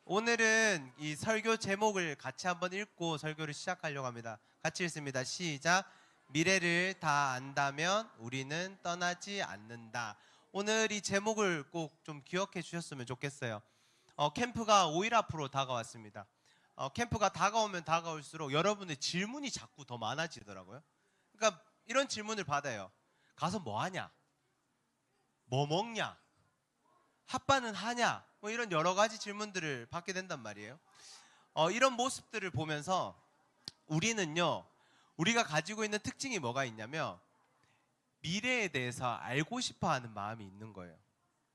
오늘은 이 설교 제목을 같이 한번 읽고 설교를 시작하려고 합니다. 같이 읽습니다. 시작. 미래를 다 안다면 우리는 떠나지 않는다. 오늘 이 제목을 꼭 좀 기억해 주셨으면 좋겠어요. 캠프가 5일 앞으로 다가왔습니다. 캠프가 다가오면 다가올수록 여러분의 질문이 자꾸 더 많아지더라고요. 그러니까 이런 질문을 받아요. 가서 뭐 하냐? 뭐 먹냐? 합반은 하냐? 뭐 이런 여러 가지 질문들을 받게 된단 말이에요. 이런 모습들을 보면서 우리가 가지고 있는 특징이 뭐가 있냐면 미래에 대해서 알고 싶어 하는 마음이 있는 거예요.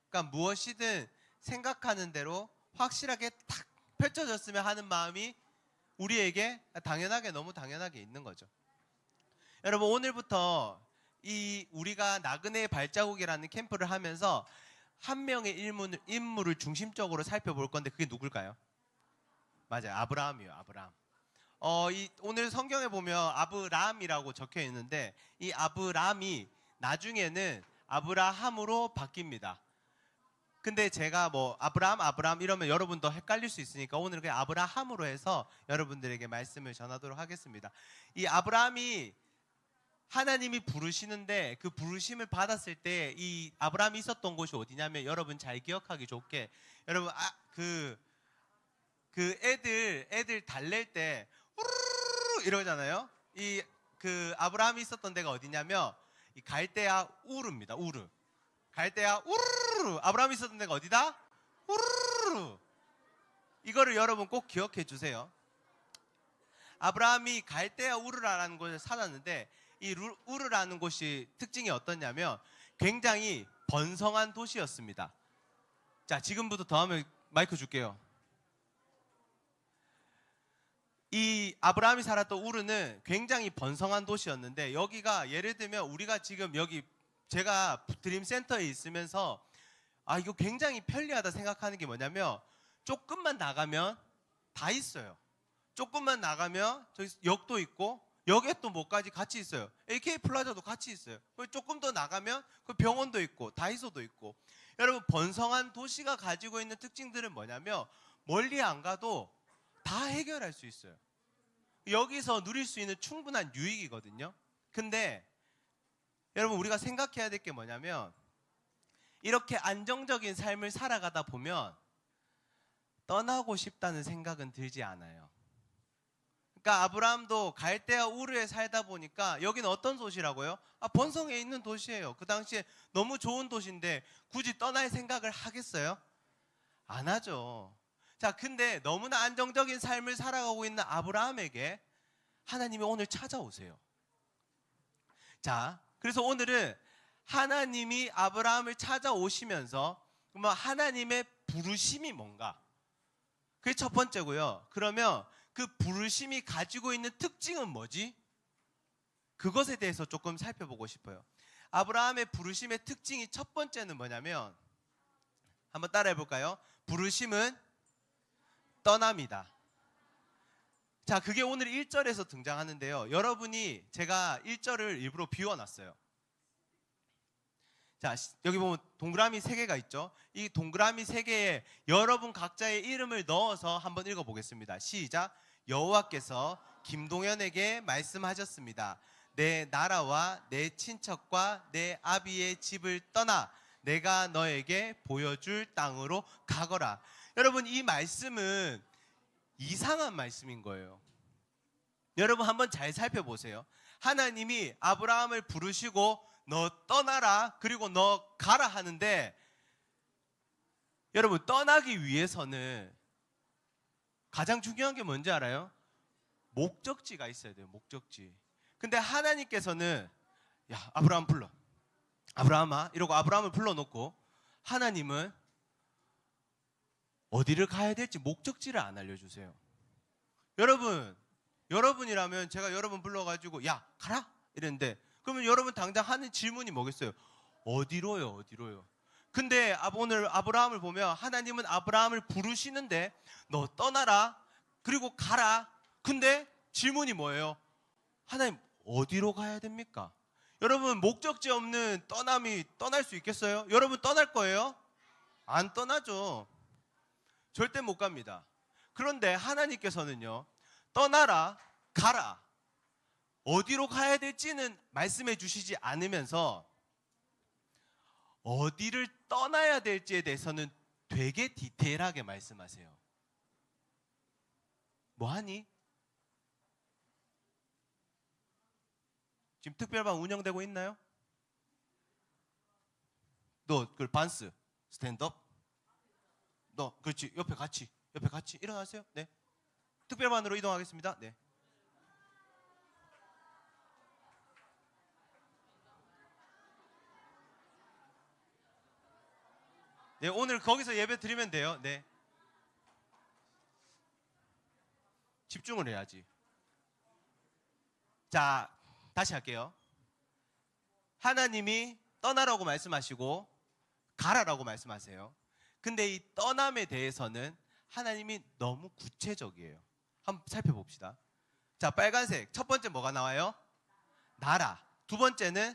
그러니까 무엇이든 생각하는 대로 확실하게 탁 펼쳐졌으면 하는 마음이 우리에게 너무 당연하게 있는 거죠. 여러분, 오늘부터 우리가 나그네의 발자국이라는 캠프를 하면서 한 명의 인물을 중심적으로 살펴볼 건데 그게 누굴까요? 맞아요. 아브라함이에요. 아브라함. 오늘 성경에 보면 아브람이라고 적혀 있는데 이 아브람이 나중에는 아브라함으로 바뀝니다. 근데 제가 뭐 아브람 이러면 여러분도 헷갈릴 수 있으니까 오늘은 그냥 아브라함으로 해서 여러분들에게 말씀을 전하도록 하겠습니다. 이 아브라함이 하나님이 부르시는데 그 부르심을 받았을 때 이 아브라함이 있었던 곳이 어디냐면 여러분 잘 기억하기 좋게 여러분 애들 달랠 때 우르르 이러잖아요. 그 아브라함이 있었던 데가 어디냐면 이 갈대아 우르입니다. 우르. 갈대아 우르르. 아브라함이 있었던 데가 어디다? 우르르. 이거를 여러분 꼭 기억해 주세요. 아브라함이 갈대아 우르라는 곳에 살았는데 이 우르라는 곳이 특징이 어떠냐면 굉장히 번성한 도시였습니다. 자, 지금부터 더 하면 마이크 줄게요. 이 아브라함이 살았던 우르는 굉장히 번성한 도시였는데 여기가 예를 들면 우리가 지금 여기 제가 드림센터에 있으면서 이거 굉장히 편리하다 생각하는 게 뭐냐면 조금만 나가면 다 있어요. 조금만 나가면 저기 역도 있고 역에 또 뭐까지 같이 있어요. AK 플라자도 같이 있어요. 조금 더 나가면 그 병원도 있고 다이소도 있고. 여러분, 번성한 도시가 가지고 있는 특징들은 뭐냐면 멀리 안 가도 다 해결할 수 있어요. 여기서 누릴 수 있는 충분한 유익이거든요. 근데 여러분, 우리가 생각해야 될 게 뭐냐면 이렇게 안정적인 삶을 살아가다 보면 떠나고 싶다는 생각은 들지 않아요. 그러니까 아브라함도 갈대아 우르에 살다 보니까 여기는 어떤 도시라고요? 번성에 있는 도시예요. 그 당시에 너무 좋은 도시인데 굳이 떠날 생각을 하겠어요? 안 하죠. 자, 근데 너무나 안정적인 삶을 살아가고 있는 아브라함에게 하나님이 오늘 찾아오세요. 자, 그래서 오늘은 하나님이 아브라함을 찾아오시면서 하나님의 부르심이 뭔가? 그게 첫 번째고요. 그러면 그 부르심이 가지고 있는 특징은 뭐지? 그것에 대해서 조금 살펴보고 싶어요. 아브라함의 부르심의 특징이 첫 번째는 뭐냐면 한번 따라해 볼까요? 부르심은 떠납니다. 자, 그게 오늘 1절에서 등장하는데요. 여러분이 제가 1절을 일부러 비워놨어요. 자, 여기 보면 동그라미 3개가 있죠. 이 동그라미 3개에 여러분 각자의 이름을 넣어서 한번 읽어보겠습니다. 시작. 여호와께서 김동현에게 말씀하셨습니다. 내 나라와 내 친척과 내 아비의 집을 떠나 내가 너에게 보여줄 땅으로 가거라. 여러분, 이 말씀은 이상한 말씀인 거예요. 여러분, 한번 잘 살펴보세요. 하나님이 아브라함을 부르시고 너 떠나라 그리고 너 가라 하는데 여러분, 떠나기 위해서는 가장 중요한 게 뭔지 알아요? 목적지가 있어야 돼요. 목적지. 근데 하나님께서는 야, 아브라함 불러. 아브라함아 이러고 아브라함을 불러놓고 하나님은 어디를 가야 될지 목적지를 안 알려주세요. 여러분이라면 제가 여러분 불러가지고 야 가라 이랬는데 그러면 여러분 당장 하는 질문이 뭐겠어요? 어디로요? 근데 오늘 아브라함을 보면 하나님은 아브라함을 부르시는데 너 떠나라 그리고 가라. 근데 질문이 뭐예요? 하나님 어디로 가야 됩니까? 여러분, 목적지 없는 떠날 수 있겠어요? 여러분 떠날 거예요? 안 떠나죠. 절대 못 갑니다. 그런데 하나님께서는요, 떠나라, 가라, 어디로 가야 될지는 말씀해 주시지 않으면서 어디를 떠나야 될지에 대해서는 되게 디테일하게 말씀하세요. 뭐하니? 지금 특별반 운영되고 있나요? 너 그 반스 스탠드업. 너 그렇지, 옆에 같이 일어나세요. 네, 특별반으로 이동하겠습니다. 네. 네, 오늘 거기서 예배 드리면 돼요. 네, 집중을 해야지. 자, 다시 할게요. 하나님이 떠나라고 말씀하시고 가라라고 말씀하세요. 근데 이 떠남에 대해서는 하나님이 너무 구체적이에요. 한번 살펴봅시다. 자, 빨간색 첫 번째 뭐가 나와요? 나라. 두 번째는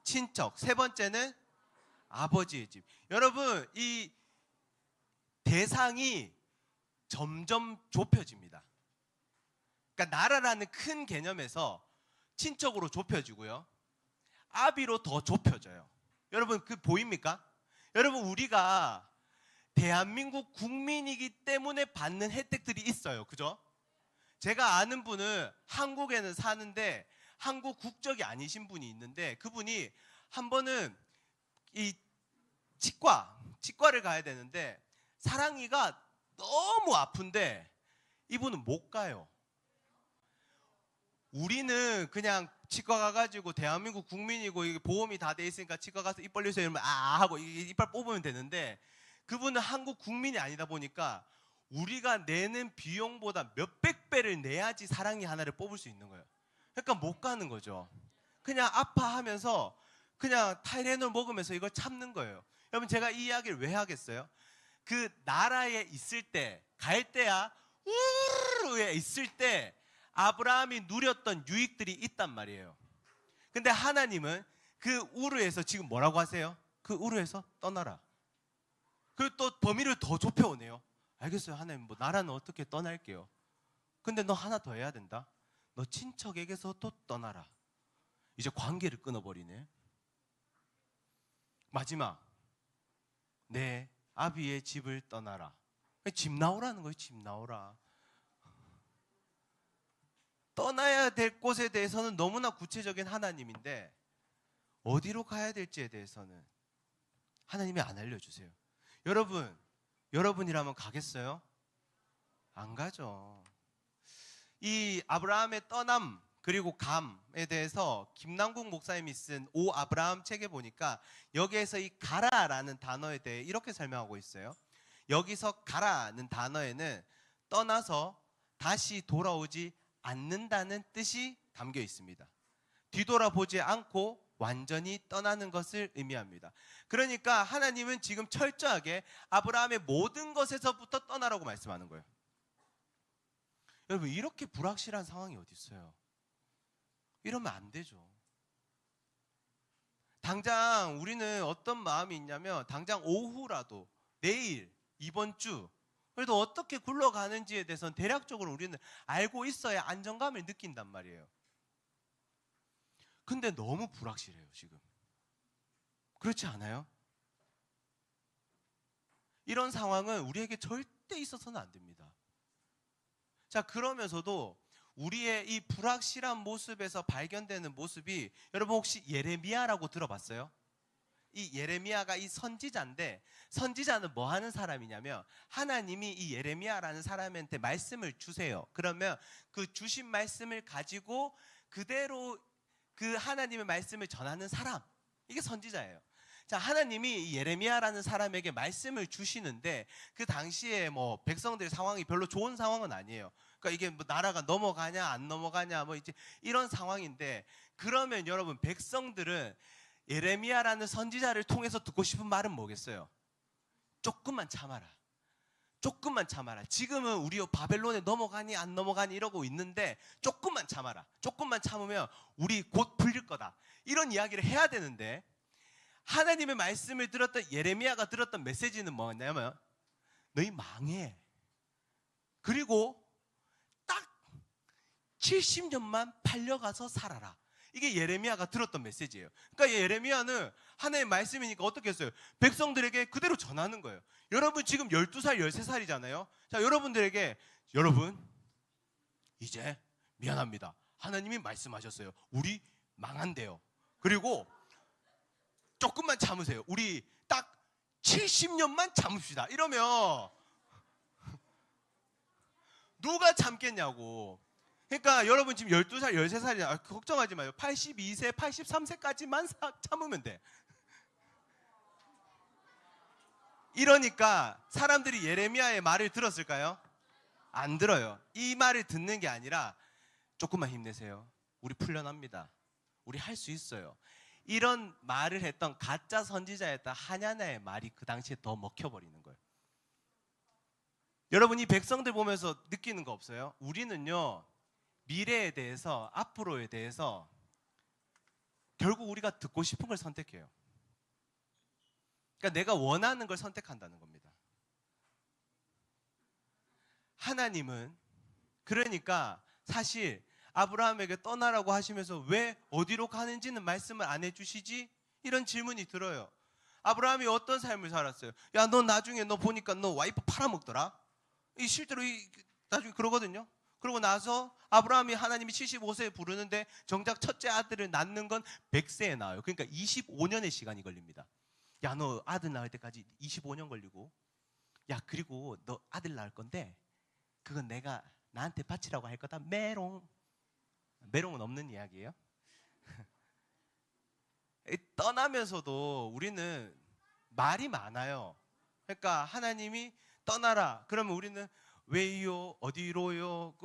친척. 세 번째는 아버지의 집. 여러분, 이 대상이 점점 좁혀집니다. 그러니까 나라라는 큰 개념에서 친척으로 좁혀지고요, 아비로 더 좁혀져요. 여러분, 그 보입니까? 여러분, 우리가 대한민국 국민이기 때문에 받는 혜택들이 있어요. 그죠? 제가 아는 분은 한국에는 사는데 한국 국적이 아니신 분이 있는데, 그분이 한 번은 이 치과를 가야 되는데 사랑이가 너무 아픈데 이분은 못 가요. 우리는 그냥 치과 가가지고 대한민국 국민이고 보험이 다 돼 있으니까 치과 가서 입 벌리세요 이러면 아 하고 이빨 뽑으면 되는데, 그분은 한국 국민이 아니다 보니까 우리가 내는 비용보다 몇백 배를 내야지 사랑니 하나를 뽑을 수 있는 거예요. 그러니까 못 가는 거죠. 그냥 아파하면서 그냥 타이레놀 먹으면서 이걸 참는 거예요. 여러분, 제가 이 이야기를 왜 하겠어요? 그 나라에 있을 때, 갈대아 우르에 있을 때 아브라함이 누렸던 유익들이 있단 말이에요. 근데 하나님은 그 우르에서 지금 뭐라고 하세요? 그 우르에서 떠나라. 그리고 또 범위를 더 좁혀오네요. 알겠어요, 하나님, 뭐 나라는 어떻게 떠날게요. 근데 너 하나 더 해야 된다. 너 친척에게서 또 떠나라. 이제 관계를 끊어버리네. 마지막, 내 아비의 집을 떠나라. 집 나오라는 거예요. 집 나오라. 떠나야 될 곳에 대해서는 너무나 구체적인 하나님인데 어디로 가야 될지에 대해서는 하나님이 안 알려주세요. 여러분이라면 가겠어요? 안 가죠. 이 아브라함의 떠남 그리고 감에 대해서 김남국 목사님이 쓴 오 아브라함 책에 보니까 여기에서 이 가라라는 단어에 대해 이렇게 설명하고 있어요. 여기서 가라는 단어에는 떠나서 다시 돌아오지 않는다는 뜻이 담겨 있습니다. 뒤돌아보지 않고 완전히 떠나는 것을 의미합니다. 그러니까 하나님은 지금 철저하게 아브라함의 모든 것에서부터 떠나라고 말씀하는 거예요. 여러분, 이렇게 불확실한 상황이 어디 있어요? 이러면 안 되죠. 당장 우리는 어떤 마음이 있냐면 당장 오후라도, 내일, 이번 주 그래도 어떻게 굴러가는지에 대해서는 대략적으로 우리는 알고 있어야 안정감을 느낀단 말이에요. 근데 너무 불확실해요, 지금. 그렇지 않아요? 이런 상황은 우리에게 절대 있어서는 안 됩니다. 자, 그러면서도 우리의 이 불확실한 모습에서 발견되는 모습이, 여러분 혹시 예레미야라고 들어봤어요? 이 예레미야가 이 선지자인데, 선지자는 뭐 하는 사람이냐면 하나님이 이 예레미야라는 사람한테 말씀을 주세요. 그러면 그 주신 말씀을 가지고 그대로 그 하나님의 말씀을 전하는 사람, 이게 선지자예요. 자, 하나님이 이 예레미야라는 사람에게 말씀을 주시는데 그 당시에 뭐 백성들 상황이 별로 좋은 상황은 아니에요. 그러니까 이게 뭐 나라가 넘어가냐 안 넘어가냐 뭐 이제 이런 상황인데, 그러면 여러분, 백성들은 예레미야라는 선지자를 통해서 듣고 싶은 말은 뭐겠어요? 조금만 참아라. 조금만 참아라. 지금은 우리 바벨론에 넘어가니 안 넘어가니 이러고 있는데 조금만 참아라. 조금만 참으면 우리 곧 풀릴 거다. 이런 이야기를 해야 되는데, 하나님의 말씀을 들었던 예레미야가 들었던 메시지는 뭐냐면 너희 망해. 그리고 딱 70년만 팔려가서 살아라. 이게 예레미야가 들었던 메시지예요. 그러니까 예레미야는 하나님의 말씀이니까 어떻게 했어요? 백성들에게 그대로 전하는 거예요. 여러분 지금 12살, 13살이잖아요. 자, 여러분들에게 여러분 이제 미안합니다. 하나님이 말씀하셨어요. 우리 망한대요. 그리고 조금만 참으세요. 우리 딱 70년만 참읍시다. 이러면 누가 참겠냐고. 그러니까 여러분 지금 12살, 13살이냐. 걱정하지 마요. 82세, 83세까지만 참으면 돼. 이러니까 사람들이 예레미야의 말을 들었을까요? 안 들어요. 이 말을 듣는 게 아니라 조금만 힘내세요. 우리 풀려납니다. 우리 할 수 있어요. 이런 말을 했던 가짜 선지자였던 하냐냐의 말이 그 당시에 더 먹혀버리는 거예요. 여러분 이 백성들 보면서 느끼는 거 없어요? 우리는요 미래에 대해서, 앞으로에 대해서 결국 우리가 듣고 싶은 걸 선택해요. 그러니까 내가 원하는 걸 선택한다는 겁니다. 하나님은 그러니까 사실 아브라함에게 떠나라고 하시면서 왜 어디로 가는지는 말씀을 안 해주시지? 이런 질문이 들어요. 아브라함이 어떤 삶을 살았어요? 야, 너 나중에 너 보니까 너 와이프 팔아먹더라? 실제로 나중에 그러거든요. 그러고 나서 아브라함이 하나님이 75세에 부르는데 정작 첫째 아들을 낳는 건 100세에 낳아요. 그러니까 25년의 시간이 걸립니다. 야, 너 아들 낳을 때까지 25년 걸리고, 야, 그리고 너 아들 낳을 건데 그건 내가 나한테 바치라고 할 거다. 메롱. 메롱은 없는 이야기예요. 떠나면서도 우리는 말이 많아요. 그러니까 하나님이 떠나라. 그러면 우리는 왜요? 어디로요?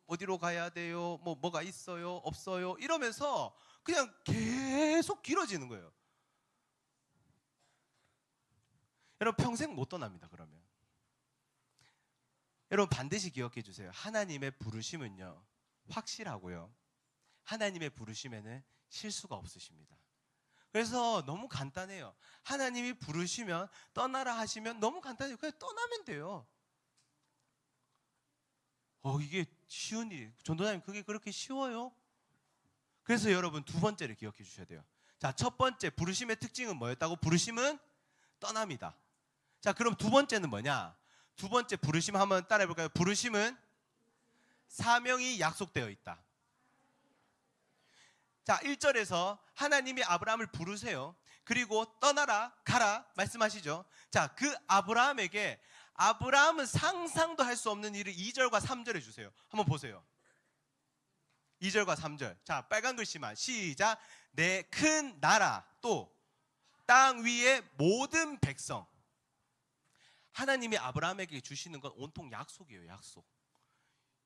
어디로 가야 돼요? 뭐가 있어요? 없어요? 이러면서 그냥 계속 길어지는 거예요. 여러분 평생 못 떠납니다. 그러면 여러분 반드시 기억해 주세요. 하나님의 부르심은요 확실하고요. 하나님의 부르심에는 실수가 없으십니다. 그래서 너무 간단해요. 하나님이 부르시면 떠나라 하시면 너무 간단해요. 그냥 떠나면 돼요. 이게 쉬운 일이. 전도사님 그게 그렇게 쉬워요? 그래서 여러분 두 번째를 기억해 주셔야 돼요. 자, 첫 번째 부르심의 특징은 뭐였다고? 부르심은 떠납니다. 자, 그럼 두 번째는 뭐냐? 두 번째 부르심 한번 따라해 볼까요? 부르심은 사명이 약속되어 있다. 자, 1절에서 하나님이 아브라함을 부르세요. 그리고 떠나라, 가라 말씀하시죠. 자, 그 아브라함에게 아브라함은 상상도 할 수 없는 일을 2절과 3절에 주세요. 한번 보세요. 2절과 3절. 자, 빨간 글씨만 시작. 내 큰 나라 또 땅 위의 모든 백성. 하나님이 아브라함에게 주시는 건 온통 약속이에요. 약속.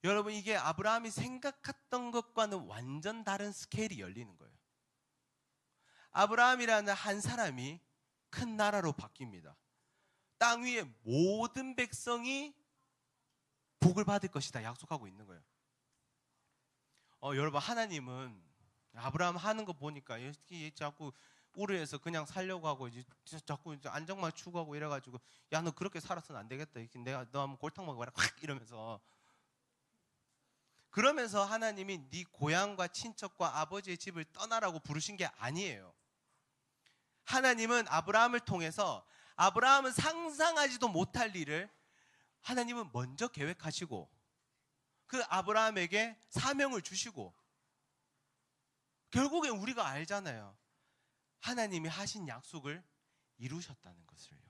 여러분 이게 아브라함이 생각했던 것과는 완전 다른 스케일이 열리는 거예요. 아브라함이라는 한 사람이 큰 나라로 바뀝니다. 땅 위의 모든 백성이 복을 받을 것이다 약속하고 있는 거예요. 여러분 하나님은 아브라함 하는 거 보니까 자꾸 우르에서 그냥 살려고 하고 이제 자꾸 안정만 추구하고 이래가지고 야, 너 그렇게 살아서는 안 되겠다. 내가 너 한번 골탕 먹어봐라 확 이러면서 하나님이 네 고향과 친척과 아버지의 집을 떠나라고 부르신 게 아니에요. 하나님은 아브라함을 통해서 아브라함은 상상하지도 못할 일을 하나님은 먼저 계획하시고 그 아브라함에게 사명을 주시고 결국엔 우리가 알잖아요. 하나님이 하신 약속을 이루셨다는 것을요.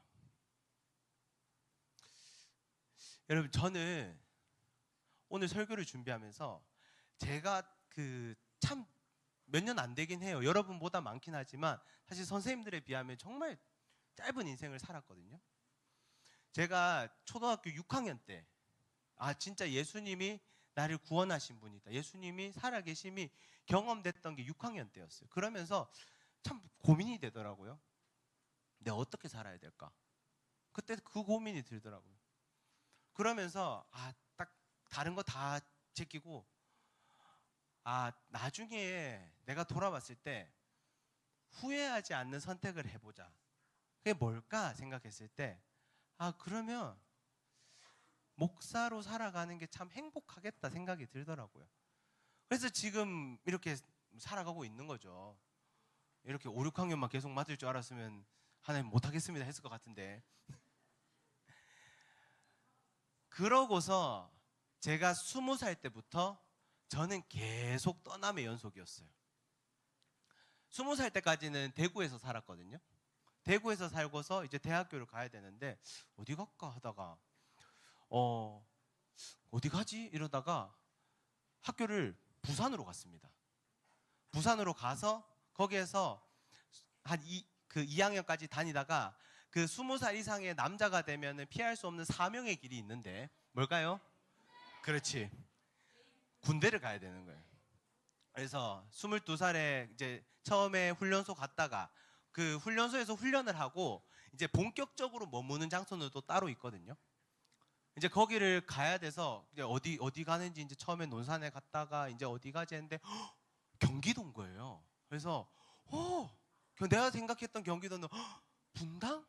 여러분 저는 오늘 설교를 준비하면서 제가 참 몇 년 안 되긴 해요. 여러분보다 많긴 하지만 사실 선생님들에 비하면 정말 짧은 인생을 살았거든요. 제가 초등학교 6학년 때 진짜 예수님이 나를 구원하신 분이다. 예수님이 살아계심이 경험됐던 게 6학년 때였어요. 그러면서 참 고민이 되더라고요. 내가 어떻게 살아야 될까? 그때 그 고민이 들더라고요. 그러면서 딱 다른 거 다 제끼고 나중에 내가 돌아봤을 때 후회하지 않는 선택을 해보자. 그게 뭘까 생각했을 때 그러면 목사로 살아가는 게 참 행복하겠다 생각이 들더라고요. 그래서 지금 이렇게 살아가고 있는 거죠. 이렇게 5, 6학년만 계속 맡을 줄 알았으면 하나님 못하겠습니다 했을 것 같은데. 그러고서 제가 20살 때부터 저는 계속 떠남의 연속이었어요. 20살 때까지는 대구에서 살았거든요. 대구에서 살고서 이제 대학교를 가야 되는데 어디 갈까 하다가 어디 가지? 이러다가 학교를 부산으로 갔습니다. 부산으로 가서 거기에서 한 2학년까지 다니다가 그 20살 이상의 남자가 되면은 피할 수 없는 사명의 길이 있는데 뭘까요? 그렇지. 군대를 가야 되는 거예요. 그래서 22살에 이제 처음에 훈련소 갔다가 그 훈련소에서 훈련을 하고 이제 본격적으로 머무는 장소는 또 따로 있거든요. 이제 거기를 가야 돼서 이제 어디 가는지 이제 처음에 논산에 갔다가 이제 어디 가지 했는데 경기도인 거예요. 그래서 내가 생각했던 경기도는 분당?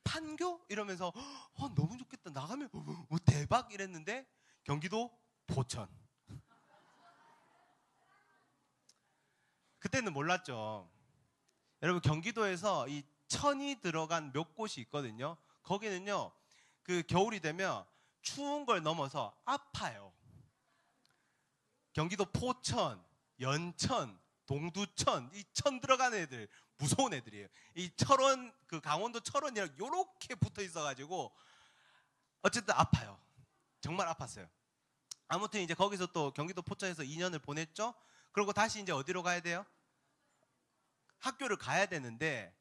판교? 이러면서 너무 좋겠다. 나가면 대박 이랬는데 경기도 포천. 그때는 몰랐죠. 여러분 경기도에서 이 천이 들어간 몇 곳이 있거든요. 거기는요 그 겨울이 되면 추운 걸 넘어서 아파요. 경기도 포천, 연천, 동두천, 이 천 들어가는 애들 무서운 애들이에요. 이 철원, 그 강원도 철원이랑 요렇게 붙어 있어가지고 어쨌든 아파요. 정말 아팠어요. 아무튼 이제 거기서 또 경기도 포천에서 2년을 보냈죠. 그리고 다시 이제 어디로 가야 돼요? 학교를 가야 되는데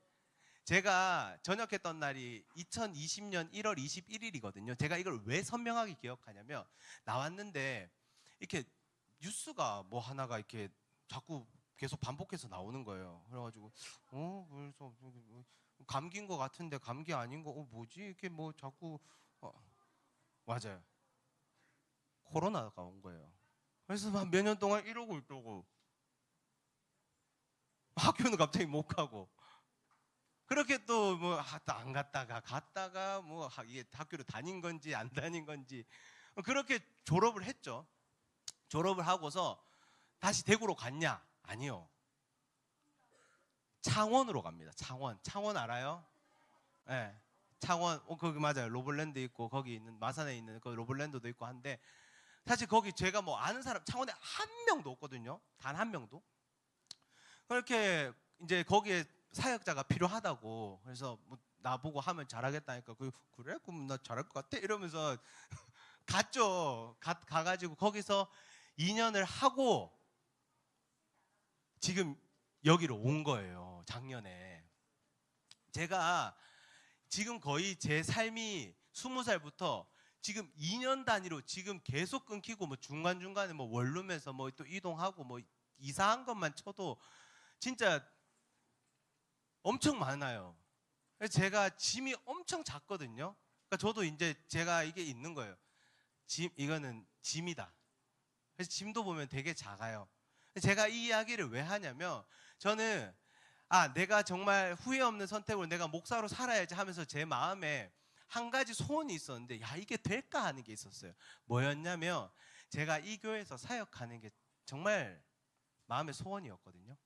제가 전역했던 날이 2020년 1월 21일이거든요. 제가 이걸 왜 선명하게 기억하냐면 나왔는데 이렇게 뉴스가 뭐 하나가 이렇게 자꾸 계속 반복해서 나오는 거예요. 그래가지고 그래서 감기인 것 같은데 감기 아닌 거 뭐지? 이렇게 뭐 자꾸 맞아요. 코로나가 온 거예요. 그래서 몇 년 동안 이러고 있다고 학교는 갑자기 못 가고 그렇게 또 뭐 안 갔다가 뭐 이게 학교를 다닌 건지 안 다닌 건지 그렇게 졸업을 했죠. 졸업을 하고서 다시 대구로 갔냐? 아니요. 창원으로 갑니다. 창원 알아요? 네. 창원 거기 맞아요. 로블랜드 있고 거기 있는 마산에 있는 그 로블랜드도 있고 한데 사실 거기 제가 뭐 아는 사람 창원에 한 명도 없거든요. 단 한 명도. 그렇게 이제 거기에 사역자가 필요하다고 그래서 뭐 나보고 하면 잘하겠다니까 그래? 그럼 나 잘할 것 같아? 이러면서 갔죠. 가가지고 거기서 2년을 하고 지금 여기로 온 거예요. 작년에. 제가 지금 거의 제 삶이 20살부터 지금 2년 단위로 지금 계속 끊기고 뭐 중간중간에 뭐 원룸에서 뭐 또 이동하고 뭐 이사한 것만 쳐도 진짜 엄청 많아요. 그래서 제가 짐이 엄청 작거든요. 그러니까 저도 이제 제가 이게 있는 거예요. 이거는 짐이다. 그래서 짐도 보면 되게 작아요. 제가 이 이야기를 왜 하냐면 저는 내가 정말 후회 없는 선택으로 내가 목사로 살아야지 하면서 제 마음에 한 가지 소원이 있었는데 이게 될까 하는 게 있었어요. 뭐였냐면 제가 이 교회에서 사역하는 게 정말 마음의 소원이었거든요.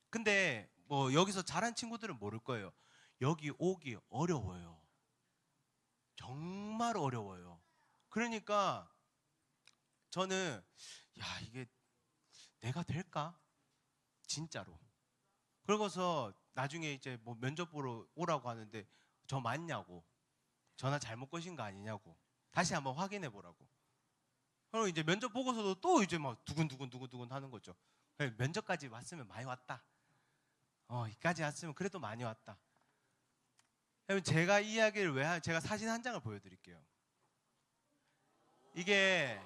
근데 뭐 여기서 자란 친구들은 모를 거예요. 여기 오기 어려워요. 정말 어려워요. 그러니까 저는 이게 내가 될까? 진짜로. 그러고서 나중에 이제 뭐 면접 보러 오라고 하는데 저 맞냐고 전화 잘못 거신 거 아니냐고 다시 한번 확인해 보라고. 그리고 이제 면접 보고서도 또 이제 막 두근두근 하는 거죠. 면접까지 왔으면 많이 왔다. 이까지 왔으면 그래도 많이 왔다. 제가 이 이야기를 왜 제가 사진 한 장을 보여드릴게요. 이게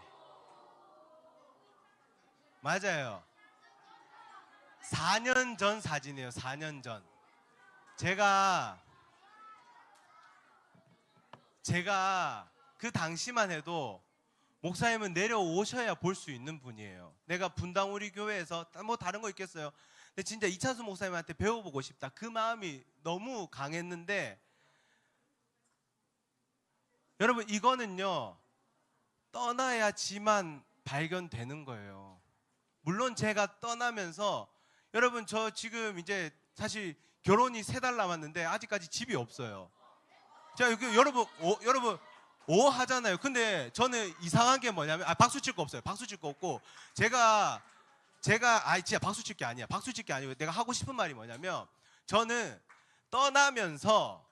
맞아요. 4년 전 사진이에요. 4년 전. 제가 그 당시만 해도 목사님은 내려오셔야 볼 수 있는 분이에요. 내가 분당 우리 교회에서 뭐 다른 거 있겠어요. 근데 진짜 이찬수 목사님한테 배워보고 싶다. 그 마음이 너무 강했는데 여러분 이거는요 떠나야지만 발견되는 거예요. 물론 제가 떠나면서 여러분 저 지금 이제 사실 결혼이 3달 남았는데 아직까지 집이 없어요. 자 여러분 오 하잖아요. 근데 저는 이상한 게 뭐냐면 박수 칠 거 없어요. 박수 칠 거 없고 제가 진짜 박수 칠 게 아니야. 박수 칠 게 아니고 내가 하고 싶은 말이 뭐냐면 저는 떠나면서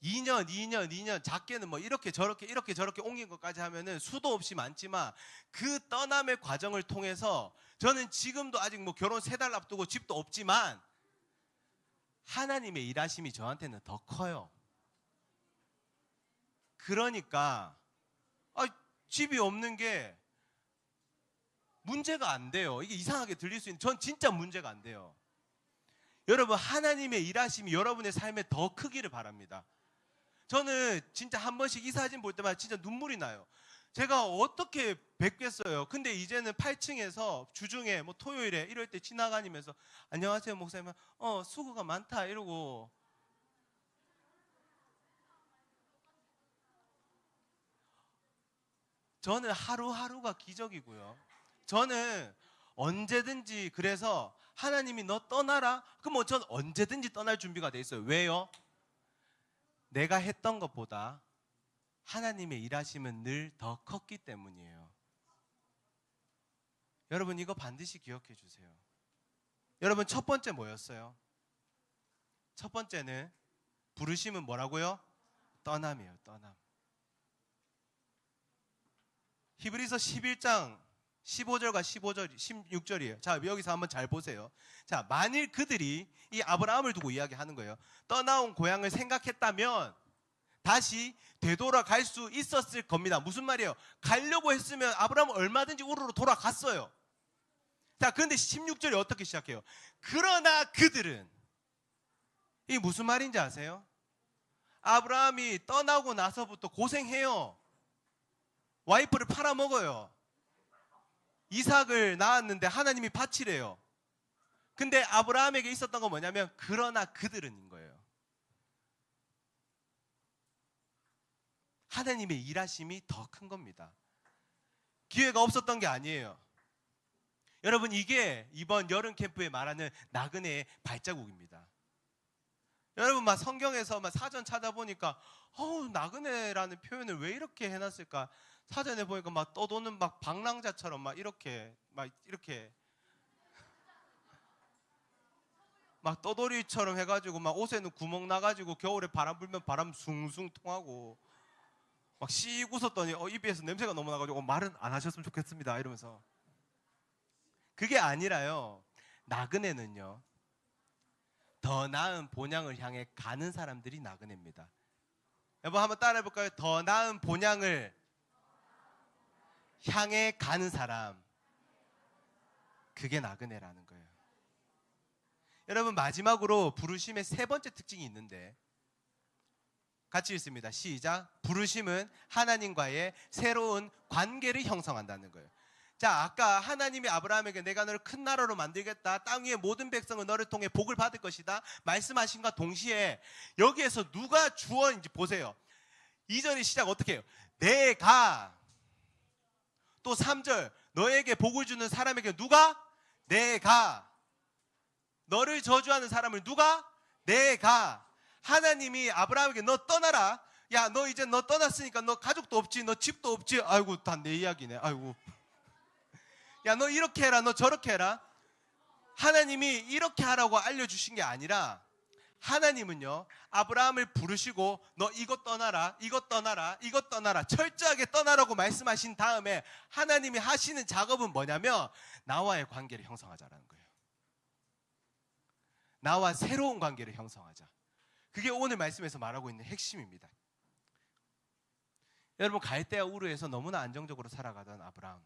2년 작게는 뭐 이렇게 저렇게 옮긴 것까지 하면은 수도 없이 많지만 그 떠남의 과정을 통해서 저는 지금도 아직 뭐 결혼 3달 앞두고 집도 없지만 하나님의 일하심이 저한테는 더 커요. 그러니까 집이 없는 게 문제가 안 돼요. 이게 이상하게 들릴 수 있는데 전 진짜 문제가 안 돼요. 여러분 하나님의 일하심이 여러분의 삶에 더 크기를 바랍니다. 저는 진짜 한 번씩 이 사진 볼 때마다 진짜 눈물이 나요. 제가 어떻게 뵙겠어요. 근데 이제는 8층에서 주중에 뭐 토요일에 이럴 때 지나다니면서 안녕하세요 목사님, 수고가 많다 이러고. 저는 하루하루가 기적이고요. 저는 언제든지 그래서 하나님이 너 떠나라? 그럼 뭐 전 언제든지 떠날 준비가 돼 있어요. 왜요? 내가 했던 것보다 하나님의 일하심은 늘 더 컸기 때문이에요. 여러분 이거 반드시 기억해 주세요. 여러분 첫 번째 뭐였어요? 첫 번째는 부르심은 뭐라고요? 떠남이에요. 떠남. 히브리서 11장 15절과 16절이에요. 자, 여기서 한번 잘 보세요. 자, 만일 그들이 이 아브라함을 두고 이야기하는 거예요. 떠나온 고향을 생각했다면 다시 되돌아갈 수 있었을 겁니다. 무슨 말이에요? 가려고 했으면 아브라함은 얼마든지 우르르 돌아갔어요. 자, 그런데 16절이 어떻게 시작해요? 그러나 그들은, 이게 무슨 말인지 아세요? 아브라함이 떠나고 나서부터 고생해요. 와이프를 팔아먹어요. 이삭을 낳았는데 하나님이 바치래요. 근데 아브라함에게 있었던 건 뭐냐면 그러나 그들은인 거예요. 하나님의 일하심이 더 큰 겁니다. 기회가 없었던 게 아니에요. 여러분 이게 이번 여름 캠프에 말하는 나그네의 발자국입니다. 여러분 막 성경에서 막 사전 찾아보니까 나그네라는 표현을 왜 이렇게 해놨을까? 사전에 보니까 막 떠도는 막 방랑자처럼 막 이렇게 막 떠돌이처럼 해가지고 막 옷에는 구멍 나가지고 겨울에 바람 불면 바람 숭숭 통하고 막 씩 웃었더니 입에서 냄새가 너무 나가지고 말은 안 하셨으면 좋겠습니다 이러면서. 그게 아니라요. 나그네는요 더 나은 본향을 향해 가는 사람들이 나그네입니다. 여러분 한번 따라해 볼까요? 더 나은 본향을 향해 가는 사람, 그게 나그네라는 거예요. 여러분 마지막으로 부르심의 3번째 특징이 있는데 같이 읽습니다. 시작. 부르심은 하나님과의 새로운 관계를 형성한다는 거예요. 자, 아까 하나님이 아브라함에게 내가 너를 큰 나라로 만들겠다, 땅 위의 모든 백성은 너를 통해 복을 받을 것이다 말씀하신과 동시에 여기에서 누가 주어인지 보세요. 2절의 시작 어떻게 해요? 내가. 또 3절 너에게 복을 주는 사람에게 누가? 내가. 너를 저주하는 사람을 누가? 내가. 하나님이 아브라함에게 너 떠나라. 야, 너 이제 너 떠났으니까 너 가족도 없지, 너 집도 없지. 아이고 다 내 이야기네. 아이고. 야, 너 이렇게 해라, 너 저렇게 해라. 하나님이 이렇게 하라고 알려주신 게 아니라 하나님은요 아브라함을 부르시고 너 이것 떠나라, 이것 떠나라, 이것 떠나라, 철저하게 떠나라고 말씀하신 다음에 하나님이 하시는 작업은 뭐냐면 나와의 관계를 형성하자라는 거예요. 나와 새로운 관계를 형성하자. 그게 오늘 말씀에서 말하고 있는 핵심입니다. 여러분 갈대아 우르에서 너무나 안정적으로 살아가던 아브라함,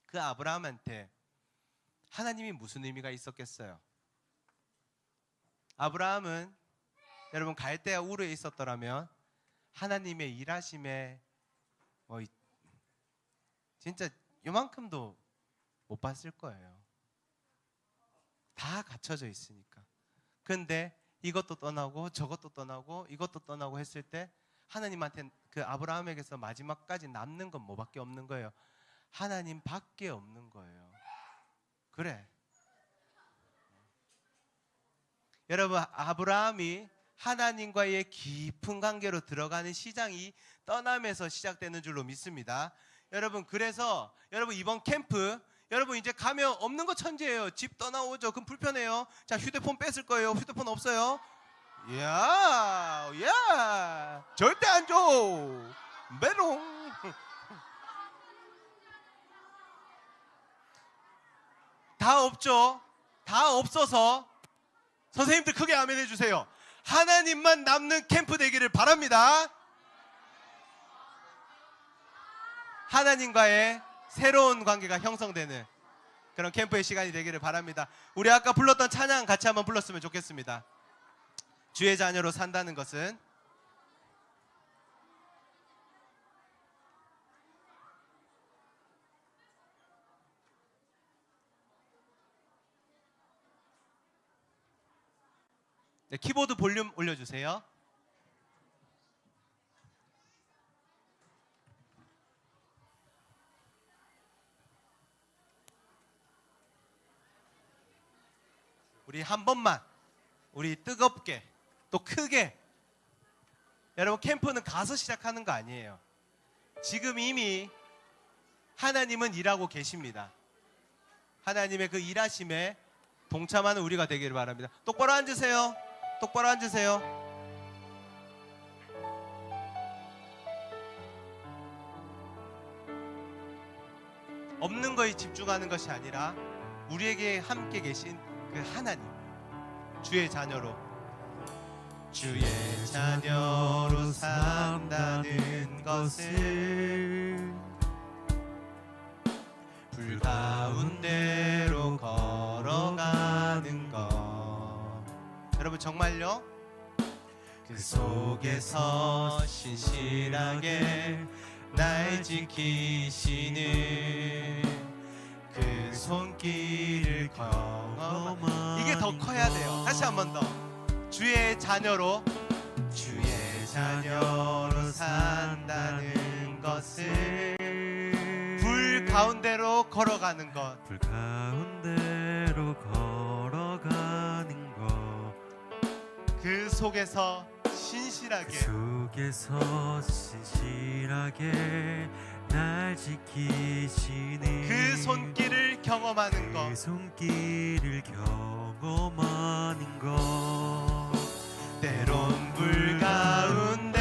그 아브라함한테 하나님이 무슨 의미가 있었겠어요? 아브라함은 여러분 갈대아 우르에 있었더라면 하나님의 일하심에 진짜 요만큼도 못 봤을 거예요. 다 갖춰져 있으니까. 근데 이것도 떠나고 저것도 떠나고 이것도 떠나고 했을 때 하나님한테 그 아브라함에게서 마지막까지 남는 건 뭐밖에 없는 거예요? 하나님밖에 없는 거예요. 그래. 여러분, 아브라함이 하나님과의 깊은 관계로 들어가는 시장이 떠남에서 시작되는 줄로 믿습니다. 여러분, 그래서 여러분 이번 캠프 여러분 이제 가면 없는 거 천지예요. 집 떠나오죠. 그럼 불편해요. 자, 휴대폰 뺐을 거예요. 휴대폰 없어요? 야, 절대 안 줘. 메롱. 다 없죠. 다 없어서 선생님들 크게 아멘 해주세요. 하나님만 남는 캠프 되기를 바랍니다. 하나님과의 새로운 관계가 형성되는 그런 캠프의 시간이 되기를 바랍니다. 우리 아까 불렀던 찬양 같이 한번 불렀으면 좋겠습니다. 주의 자녀로 산다는 것은 네, 키보드 볼륨 올려주세요. 우리 한 번만 우리 뜨겁게 또 크게 여러분 캠프는 가서 시작하는 거 아니에요. 지금 이미 하나님은 일하고 계십니다. 하나님의 그 일하심에 동참하는 우리가 되기를 바랍니다. 똑바로 앉으세요. 똑바로 앉으세요. 없는 거에 집중하는 것이 아니라 우리에게 함께 계신 그 하나님, 주의 자녀로 산다는 것을 불 가운데로 걸어가는 것. 여러분 정말요? 그 속에서 신실하게 날 지키시는 그 손길을 경험한 이게 더 커야 돼요. 다시 한 번 더. 주의 자녀로 산다는 것을 불 가운데로 걸어가는 것. 불 가운데로 걸어가는 것. 그 속에서 신실하게 날 지키시는 그 손길을 경험하는 것. 그 손길을 경험하는 것. 때론 불 가운데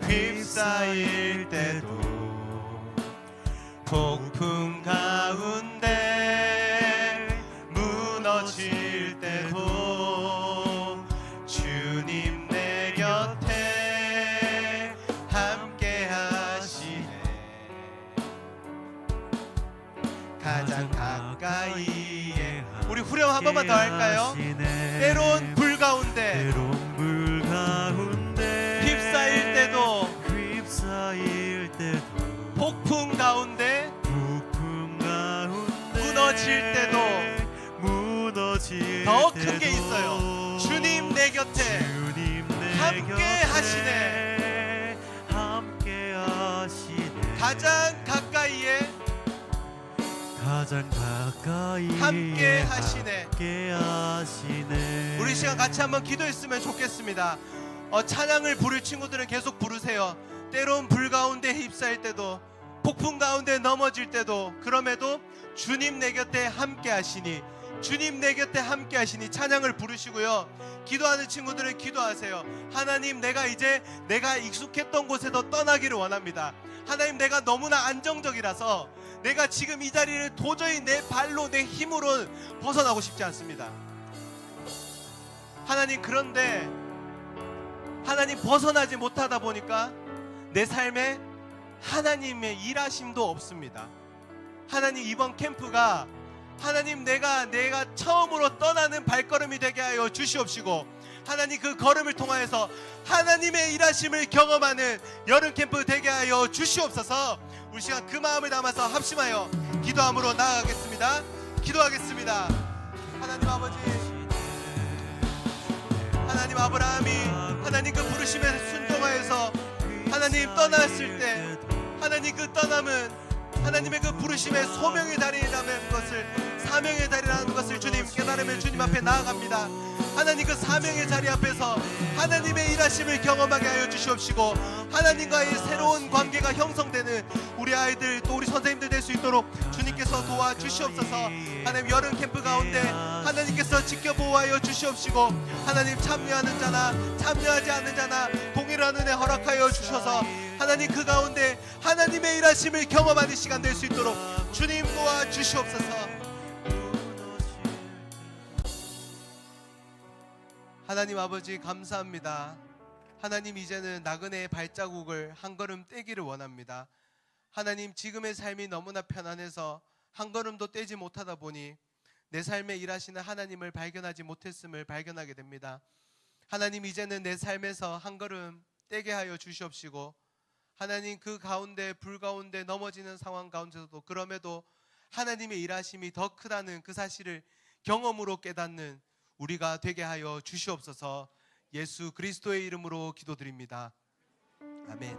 휩싸일 때도 폭풍 가운데 무너질 때도 주님 내 곁에 함께 하시네. 가장 가까이에 우리 후렴 한 번만 더 할까요? 때론 불 가운데 휩싸일 때도 폭풍 가운데 무너질 때도 더 큰 게 있어요. 주님 내 곁에 함께 하시네. 가장 가까이에 함께 하시네. 우리 시간 같이 한번 기도했으면 좋겠습니다. 찬양을 부를 친구들은 계속 부르세요. 때론 불 가운데 휩싸일 때도 폭풍 가운데 넘어질 때도 그럼에도 주님 내 곁에 함께 하시니 주님 내 곁에 함께 하시니 찬양을 부르시고요. 기도하는 친구들은 기도하세요. 하나님, 내가 이제 내가 익숙했던 곳에서 떠나기를 원합니다. 하나님, 내가 너무나 안정적이라서 내가 지금 이 자리를 도저히 내 발로 내 힘으로 벗어나고 싶지 않습니다. 하나님, 그런데 하나님 벗어나지 못하다 보니까 내 삶에 하나님의 일하심도 없습니다. 하나님, 이번 캠프가 하나님 내가 처음으로 떠나는 발걸음이 되게 하여 주시옵시고 하나님 그 걸음을 통하여서 하나님의 일하심을 경험하는 여름 캠프 되게 하여 주시옵소서. 우리 시간 그 마음을 담아서 합심하여 기도함으로 나아가겠습니다. 기도하겠습니다. 하나님 아버지, 하나님 아브라함이 하나님 그 부르심에 순종하여서 하나님 떠났을 때 하나님 그 떠남은 하나님의 그 부르심의 소명의 달인이라는 것을, 사명의 달이라는 것을 주님 깨달으며 주님 앞에 나아갑니다. 하나님 그 사명의 자리 앞에서 하나님의 일하심을 경험하게 하여 주시옵시고 하나님과의 새로운 관계가 형성되는 우리 아이들 또 우리 선생님들 될 수 있도록 주님께서 도와주시옵소서. 하나님 여름 캠프 가운데 하나님께서 지켜보호하여 주시옵시고 하나님 참여하는 자나 참여하지 않는 자나 동일한 은혜 허락하여 주셔서 하나님 그 가운데 하나님의 일하심을 경험하는 시간 될 수 있도록 주님 도와주시옵소서. 하나님 아버지 감사합니다. 하나님 이제는 나그네의 발자국을 한 걸음 떼기를 원합니다. 하나님 지금의 삶이 너무나 편안해서 한 걸음도 떼지 못하다 보니 내 삶에 일하시는 하나님을 발견하지 못했음을 발견하게 됩니다. 하나님 이제는 내 삶에서 한 걸음 떼게 하여 주시옵시고 하나님 그 가운데 불가운데 넘어지는 상황 가운데서도 그럼에도 하나님의 일하심이 더 크다는 그 사실을 경험으로 깨닫는 우리가 되게 하여 주시옵소서. 예수 그리스도의 이름으로 기도드립니다. 아멘.